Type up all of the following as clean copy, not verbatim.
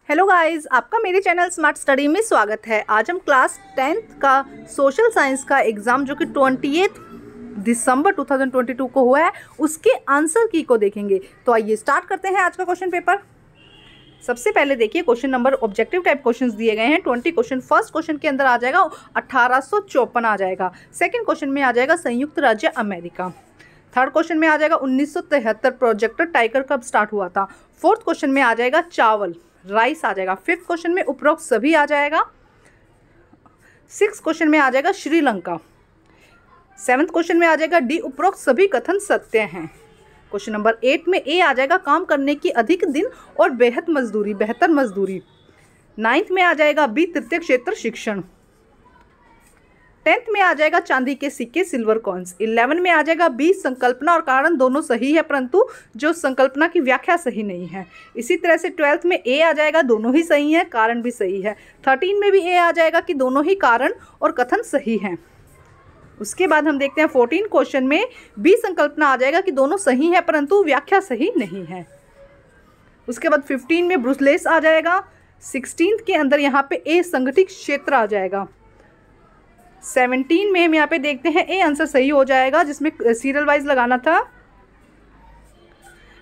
Hello guys, आपका मेरे channel smart study में स्वागत है। आज हम क्लास 10th का सोशल साइंस का एग्ज़ाम जो कि 28 दिसंबर 2022 को हुआ है उसके आंसर की को देखेंगे। तो आइए स्टार्ट करते हैं आज का क्वेश्चन पेपर। सबसे पहले देखिए question number, objective type questions दिए गए हैं 20 क्वेश्चन। फर्स्ट क्वेश्चन के अंदर आ जाएगा 1854 आ जाएगा। सेकेंड क्वेश्चन में आ जाएगा संयुक्त राज्य अमेरिका। थर्ड क्वेश्चन में आ जाएगा 1973 प्रोजेक्ट टाइगर कब स्टार्ट हुआ था। फोर्थ क्वेश्चन में आ जाएगा चावल राइस आ जाएगा। फिफ्थ क्वेश्चन में उपरोक्त सभी आ जाएगा। सिक्स क्वेश्चन में आ जाएगा श्रीलंका। सेवन्थ क्वेश्चन में आ जाएगा डी, उपरोक्त सभी कथन सत्य हैं। क्वेश्चन नंबर 8 में ए आ जाएगा काम करने की अधिक दिन और बेहतर मजदूरी। नाइन्थ में आ जाएगा बी, तृतीय क्षेत्र शिक्षण। 10th में आ जाएगा चांदी के सिक्के सिल्वर कॉइन्स। 11 में आ जाएगा बी, संकल्पना और कारण दोनों सही है परंतु जो संकल्पना की व्याख्या सही नहीं है। इसी तरह से 12th में ए आ जाएगा दोनों ही सही है, कारण भी सही है। 13 में भी ए आ जाएगा कि दोनों ही कारण और कथन सही हैं। उसके बाद हम देखते हैं 14 क्वेश्चन में बी, संकल्पना आ जाएगा कि दोनों सही है परंतु व्याख्या सही नहीं है। उसके बाद 15 में ब्रुसलेस आ जाएगा। 16th के अंदर यहाँ पे ए, संगठित क्षेत्र आ जाएगा। 17 में हम यहाँ पे देखते हैं ए आंसर सही हो जाएगा जिसमें सीरियल वाइज लगाना था।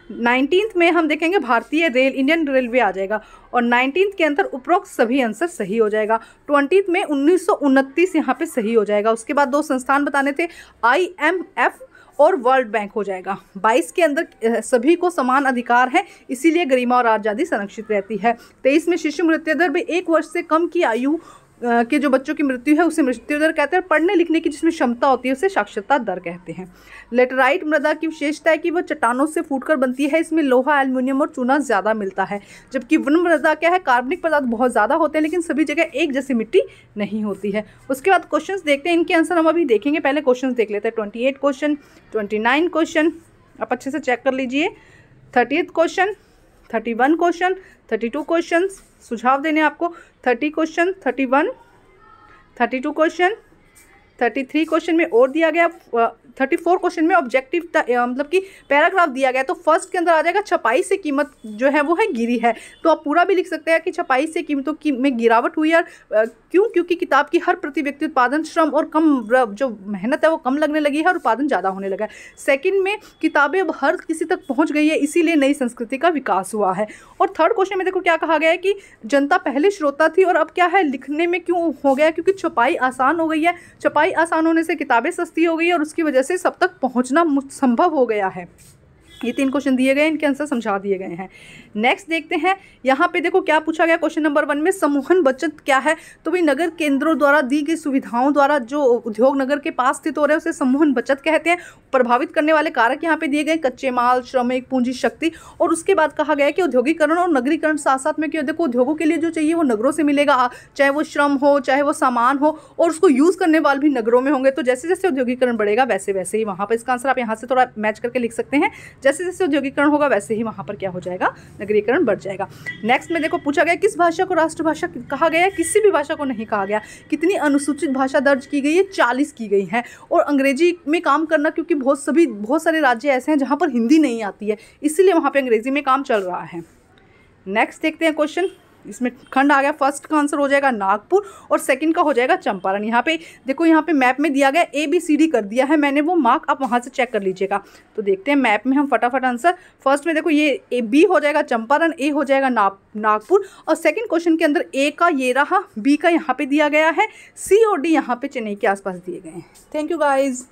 19th में हम देखेंगे भारतीय रेल, इंडियन रेलवे आ जाएगा और 19th के अंदर उपरोक्त सभी आंसर सही हो जाएगा। 20th में 1929 यहाँ पे सही हो जाएगा। उसके बाद दो संस्थान बताने थे, IMF और वर्ल्ड बैंक हो जाएगा। 22 के अंदर सभी को समान अधिकार है इसीलिए गरिमा और आज़ादी संरक्षित रहती है। 23 में शिशु मृत्यु दर भी 1 वर्ष से कम की आयु के जो बच्चों की मृत्यु है उसे मृत्यु दर कहते हैं। पढ़ने लिखने की जिसमें क्षमता होती है उसे साक्षरता दर कहते हैं। लेटराइट मृदा की विशेषता है कि वह चट्टानों से फूटकर बनती है। इसमें लोहा, एल्युमिनियम और चूना ज़्यादा मिलता है। जबकि वन मृदा क्या है, कार्बनिक पदार्थ बहुत ज़्यादा होते हैं लेकिन सभी जगह एक जैसी मिट्टी नहीं होती है। उसके बाद क्वेश्चंस देखते हैं, इनके आंसर हम अभी देखेंगे। पहले क्वेश्चन देख लेते हैं। 28 क्वेश्चन, 29 क्वेश्चन आप अच्छे से चेक कर लीजिए। 30th क्वेश्चन, 31 क्वेश्चन, 32 क्वेश्चन सुझाव देने आपको। 30 क्वेश्चन, 31, 32 क्वेश्चन, 33 क्वेश्चन में और दिया गया। 34 क्वेश्चन में ऑब्जेक्टिव मतलब कि पैराग्राफ दिया गया। तो फर्स्ट के अंदर आ जाएगा छपाई से कीमत जो है वो है गिरी है। तो आप पूरा भी लिख सकते हैं कि छपाई से कीमतों की में गिरावट हुई है। क्यों? क्योंकि किताब की हर प्रति व्यक्ति उत्पादन श्रम और कम जो मेहनत है वो कम लगने लगी है और उत्पादन ज़्यादा होने लगा है। सेकंड में किताबें अब हर किसी तक पहुँच गई है इसीलिए नई संस्कृति का विकास हुआ है। और थर्ड क्वेश्चन में देखो क्या कहा गया है कि जनता पहले श्रोता थी और अब क्या है, लिखने में क्यों हो गया, क्योंकि छपाई आसान हो गई है। छपाई आसान होने से किताबें सस्ती हो गई है और उसकी वजह से सब तक पहुंचना संभव हो गया है। ये 3 क्वेश्चन दिए गए, इनके आंसर समझा दिए गए हैं। नेक्स्ट देखते हैं, यहाँ पे देखो क्या पूछा गया। क्वेश्चन नंबर 1 में समूहन बचत क्या है। तो भाई नगर केंद्रों द्वारा दी गई सुविधाओं द्वारा जो उद्योग नगर के पास स्थित हो रहे हैं उसे समूहन बचत कहते हैं। प्रभावित करने वाले कारक यहाँ पे दिए गए, कच्चे माल, श्रमिक, पूंजी शक्ति। और उसके बाद कहा गया है कि औद्योगिकरण और नगरीकरण साथ साथ में क्यों, देखो उद्योगों के लिए जो चाहिए वो नगरों से मिलेगा, चाहे वो श्रम हो चाहे वो सामान हो, और उसको यूज़ करने वाले भी नगरों में होंगे। तो जैसे जैसे औद्योगिकरण बढ़ेगा वैसे वैसे ही वहाँ पर, इसका आंसर आप यहाँ से थोड़ा मैच करके लिख सकते हैं, जैसे जैसे औद्योगिकरण होगा वैसे ही वहाँ पर क्या हो जाएगा, नगरीकरण बढ़ जाएगा। नेक्स्ट में देखो पूछा गया किस भाषा को राष्ट्रभाषा कहा गया है। किसी भी भाषा को नहीं कहा गया। कितनी अनुसूचित भाषा दर्ज की गई है, 40 की गई है। और अंग्रेजी में काम करना, क्योंकि बहुत सारे राज्य ऐसे हैं जहाँ पर हिंदी नहीं आती है इसीलिए वहाँ पर अंग्रेजी में काम चल रहा है। नेक्स्ट देखते हैं क्वेश्चन, इसमें खंड आ गया। फर्स्ट का आंसर हो जाएगा नागपुर और सेकंड का हो जाएगा चंपारण। यहाँ पे देखो, यहाँ पे मैप में दिया गया ABCD कर दिया है मैंने, वो मार्क आप वहाँ से चेक कर लीजिएगा। तो देखते हैं मैप में हम फटाफट आंसर। फर्स्ट में देखो ये B हो जाएगा चंपारण, A हो जाएगा नागपुर और सेकंड क्वेश्चन के अंदर A का ये रहा, B का यहाँ पे दिया गया है, C और D यहाँ पे चेन्नई के आसपास दिए गए हैं। Thank you guys.